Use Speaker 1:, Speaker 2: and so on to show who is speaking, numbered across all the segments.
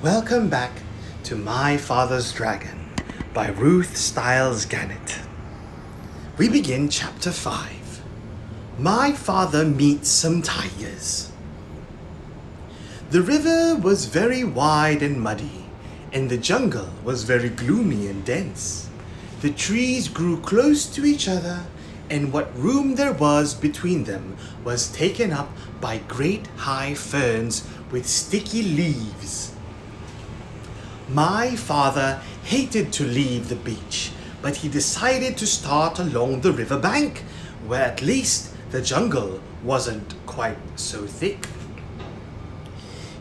Speaker 1: Welcome back to My Father's Dragon by Ruth Stiles Gannett. We begin chapter 5. My father meets some tigers. The river was very wide and muddy, and the jungle was very gloomy and dense. The trees grew close to each other, and what room there was between them was taken up by great high ferns with sticky leaves. My father hated to leave the beach, but he decided to start along the river bank, where at least the jungle wasn't quite so thick.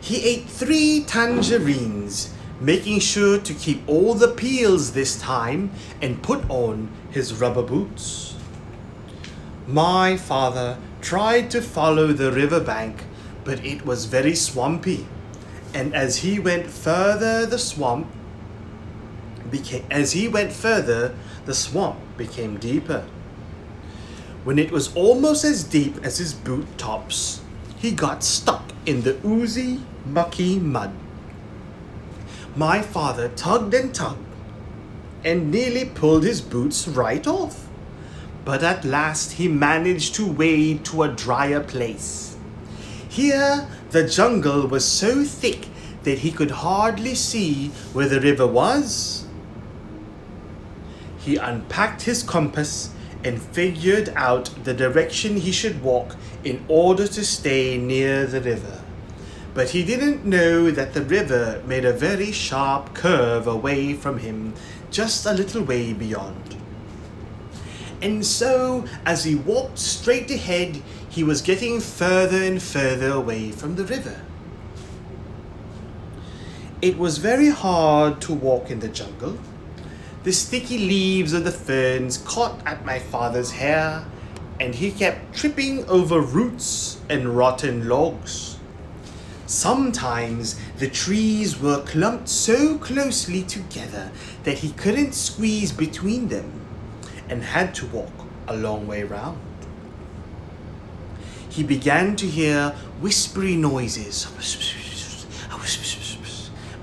Speaker 1: He ate 3 tangerines, making sure to keep all the peels this time, and put on his rubber boots. My father tried to follow the river bank, but it was very swampy, and as he went further, the swamp became deeper. When it was almost as deep as his boot tops, he got stuck in the oozy, mucky mud. My father tugged and nearly pulled his boots right off. But at last he managed to wade to a drier place. Here the jungle was so thick that he could hardly see where the river was. He unpacked his compass and figured out the direction he should walk in order to stay near the river. But he didn't know that the river made a very sharp curve away from him, just a little way beyond. And so, as he walked straight ahead, he was getting further and further away from the river. It was very hard to walk in the jungle. The sticky leaves of the ferns caught at my father's hair, and he kept tripping over roots and rotten logs. Sometimes the trees were clumped so closely together that he couldn't squeeze between them, and had to walk a long way round. He began to hear whispery noises,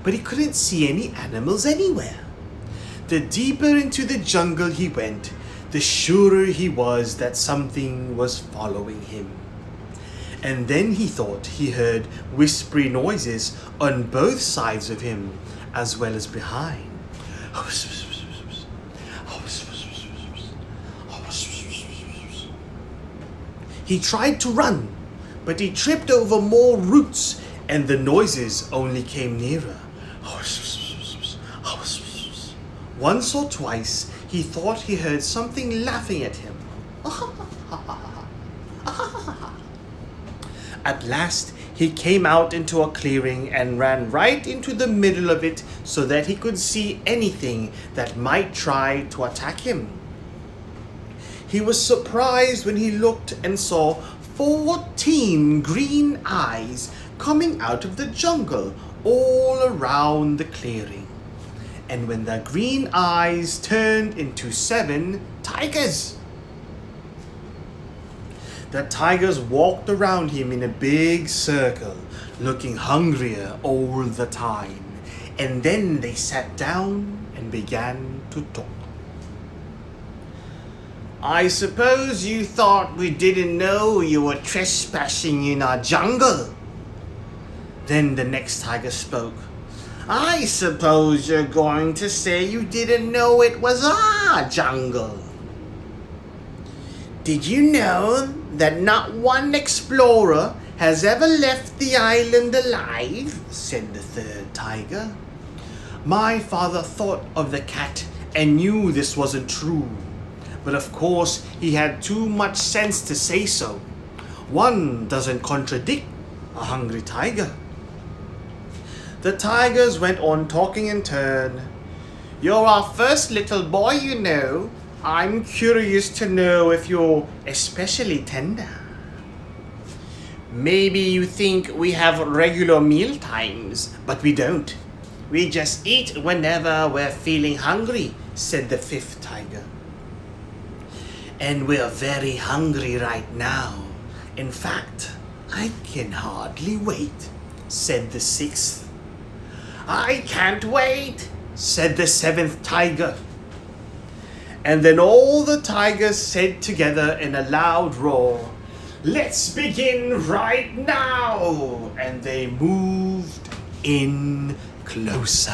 Speaker 1: but he couldn't see any animals anywhere. The deeper into the jungle he went, the surer he was that something was following him. And then he thought he heard whispery noises on both sides of him, as well as behind. He tried to run, but he tripped over more roots, and the noises only came nearer. Once or twice, he thought he heard something laughing at him. At last, he came out into a clearing and ran right into the middle of it so that he could see anything that might try to attack him. He was surprised when he looked and saw 14 green eyes coming out of the jungle all around the clearing. And when the green eyes turned into 7 tigers. The tigers walked around him in a big circle, looking hungrier all the time. And then they sat down and began to talk. "I suppose you thought we didn't know you were trespassing in our jungle." Then the next tiger spoke. "I suppose you're going to say you didn't know it was our jungle." "Did you know that not one explorer has ever left the island alive?" said the 3rd tiger. My father thought of the cat and knew this wasn't true. But of course, he had too much sense to say so. One doesn't contradict a hungry tiger. The tigers went on talking in turn. "You're our first little boy, you know. I'm curious to know if you're especially tender. Maybe you think we have regular meal times, but we don't. We just eat whenever we're feeling hungry," said the 5th tiger. "And we're very hungry right now. In fact, I can hardly wait," said the 6th. I can't wait, said the seventh tiger. And then all the tigers said together in a loud roar, let's begin right now. And they moved in closer.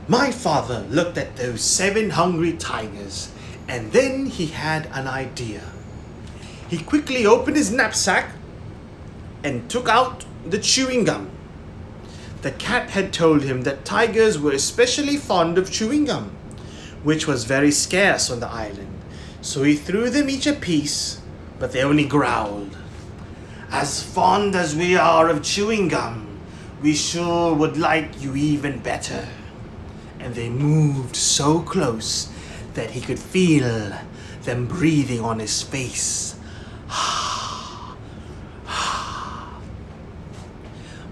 Speaker 1: My father looked at those 7 hungry tigers, and then he had an idea. He quickly opened his knapsack and took out the chewing gum. The cat had told him that tigers were especially fond of chewing gum, which was very scarce on the island. So he threw them each a piece, but they only growled. As fond as we are of chewing gum, we sure would like you even better. And they moved so close that he could feel them breathing on his face.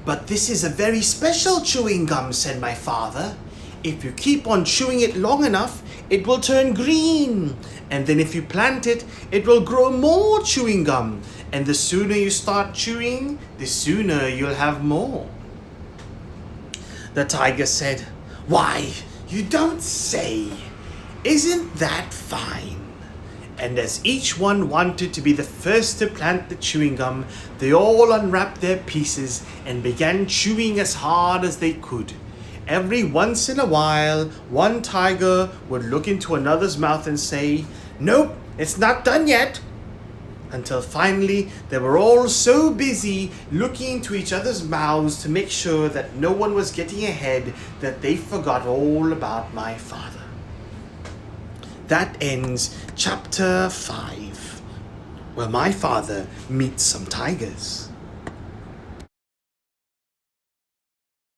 Speaker 1: But this is a very special chewing gum, said my father. If you keep on chewing it long enough, it will turn green. And then if you plant it, it will grow more chewing gum. And the sooner you start chewing, the sooner you'll have more. The tiger said, why, you don't say. Isn't that fine? And as each one wanted to be the first to plant the chewing gum, they all unwrapped their pieces and began chewing as hard as they could. Every once in a while, one tiger would look into another's mouth and say, nope, it's not done yet. Until finally, they were all so busy looking into each other's mouths to make sure that no one was getting ahead that they forgot all about my father. That ends chapter 5, where my father meets some tigers.